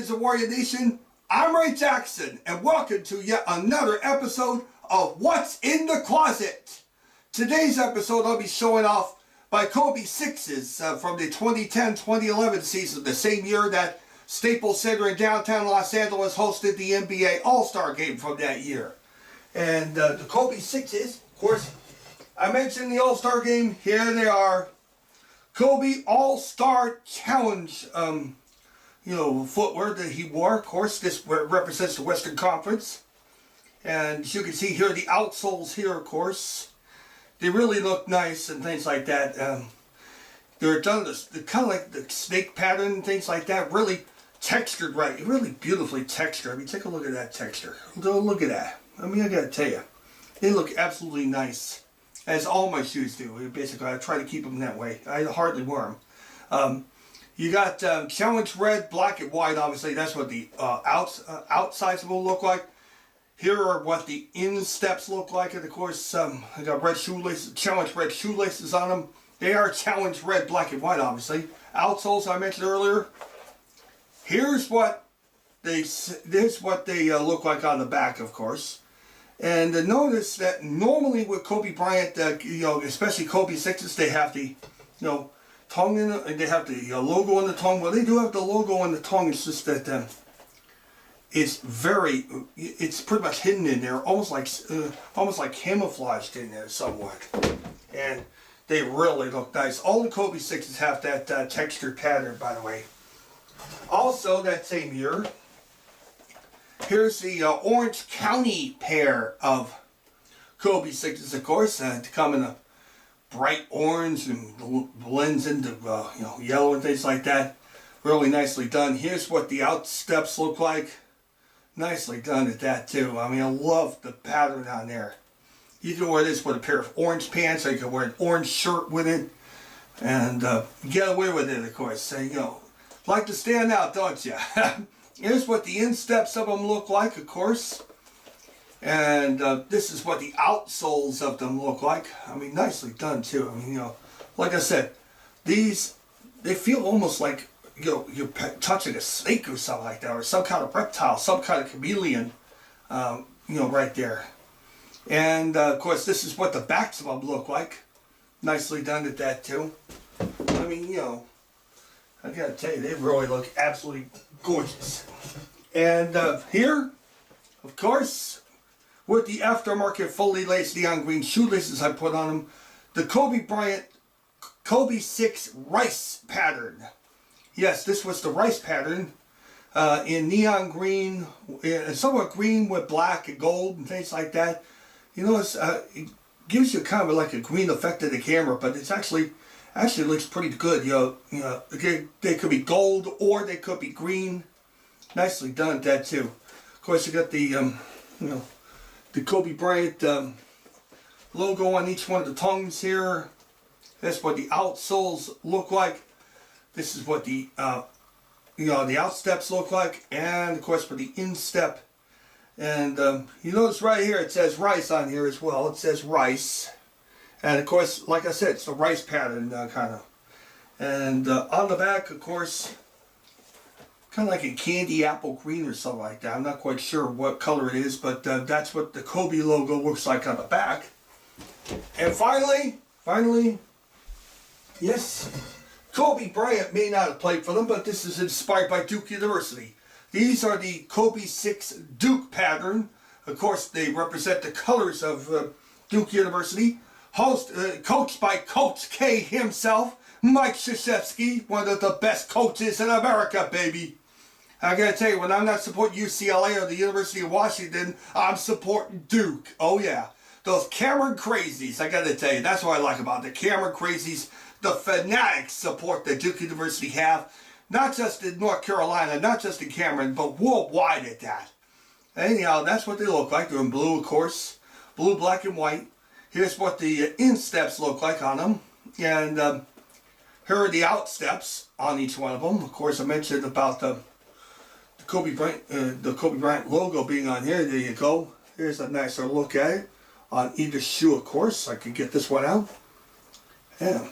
Warriors of Warrior Nation. I'm Ray Jackson, and welcome to yet another episode of What's in the Closet. Today's episode I'll be showing off my Kobe 6s from the 2010-2011 season, the same year that Staples Center in downtown Los Angeles hosted the NBA All-Star Game from that year. And the Kobe 6s, of course, I mentioned the All-Star Game. Here they are. Kobe All-Star Challenge, footwear that he wore. Of course, this represents the Western Conference. And as you can see here, the outsoles here, of course, they really look nice and things like that. They're done kind of like the snake pattern and things like that. Really textured right. Really beautifully textured. I mean, take a look at that texture. Look at that. I mean, I gotta tell you, they look absolutely nice. As all my shoes do. Basically, I try to keep them that way. I hardly wear them. You got challenge red, black, and white. Obviously, that's what the outsides will look like. Here are what the insteps look like. And of course, I got red shoelaces, challenge red shoelaces on them. They are challenge red, black, and white, obviously. Outsoles I mentioned earlier. Here's what they look like on the back, of course. And notice that normally with Kobe Bryant, especially Kobe 6s, they have the, tongue in it, they have the logo on the tongue. Well, they do have the logo on the tongue. It's just that it's pretty much hidden in there, almost like camouflaged in there somewhat. And they really look nice. All the Kobe 6s have that textured pattern, by the way. Also, that same year, here's the Orange County pair of Kobe 6s, of course, to come in a bright orange and blends into yellow and things like that. Really nicely done. Here's what the outsteps look like. Nicely done at that too. I mean, I love the pattern on there. You can wear this with a pair of orange pants, or you can wear an orange shirt with it, and get away with it, of course. So, like to stand out, don't you? Here's what the insteps of them look like, of course. And this is what the outsoles of them look like. I mean, nicely done, too. I mean, like I said, they feel almost like, you're touching a snake or something like that, or some kind of reptile, some kind of chameleon, right there. And, of course, this is what the backs of them look like. Nicely done at that, too. I mean, I gotta tell you, they really look absolutely gorgeous. And here, of course, with the aftermarket fully laced neon green shoelaces I put on them, the Kobe Bryant Kobe 6 rice pattern. Yes, this was the rice pattern in neon green, somewhat green with black and gold and things like that. It gives you kind of like a green effect to the camera, but it's actually looks pretty good. They could be gold or they could be green. Nicely done at that too. Of course, you got the the Kobe Bryant logo on each one of the tongues here. That's what the outsoles look like. This is what the the outsteps look like, and of course for the instep. And you notice right here it says rice on here as well. It says rice. And of course, like I said, it's the rice pattern kind of. And on the back, of course, kind of like a candy apple green or something like that. I'm not quite sure what color it is, but that's what the Kobe logo looks like on the back. And finally, yes, Kobe Bryant may not have played for them, but this is inspired by Duke University. These are the Kobe 6 Duke pattern. Of course, they represent the colors of Duke University. Coached by Coach K himself, Mike Krzyzewski, one of the best coaches in America, baby. I gotta tell you, when I'm not supporting UCLA or the University of Washington, I'm supporting Duke. Oh yeah, those Cameron crazies, I gotta tell you, that's what I like about the Cameron crazies. The fanatics support that Duke University have, not just in North Carolina, not just in Cameron, but worldwide at that. Anyhow, that's what they look like. They're in blue, of course. Blue, black, and white. Here's what the insteps look like on them. And here are the outsteps on each one of them. Of course, I mentioned about the Kobe Bryant logo being on here. There you go. Here's a nicer look at it on either shoe, of course. I can get this one out. Yeah.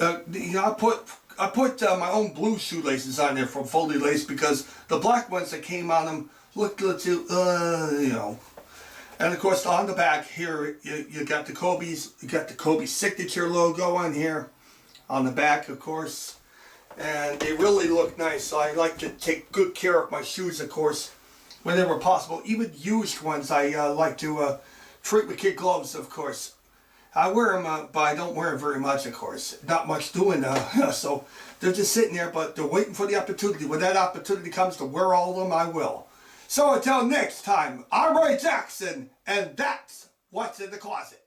I put I put my own blue shoelaces on there from Foley Lace because the black ones that came on them looked a little, you know. And of course on the back here, you got the Kobe's, you got the Kobe signature logo on here, on the back of course. And they really look nice, so I like to take good care of my shoes of course, whenever possible. Even used ones I like to treat with kid gloves of course. I wear them, but I don't wear them very much, of course. Not much doing, so they're just sitting there, but they're waiting for the opportunity. When that opportunity comes to wear all of them, I will. So until next time, I'm Ray Jackson, and that's what's in the closet.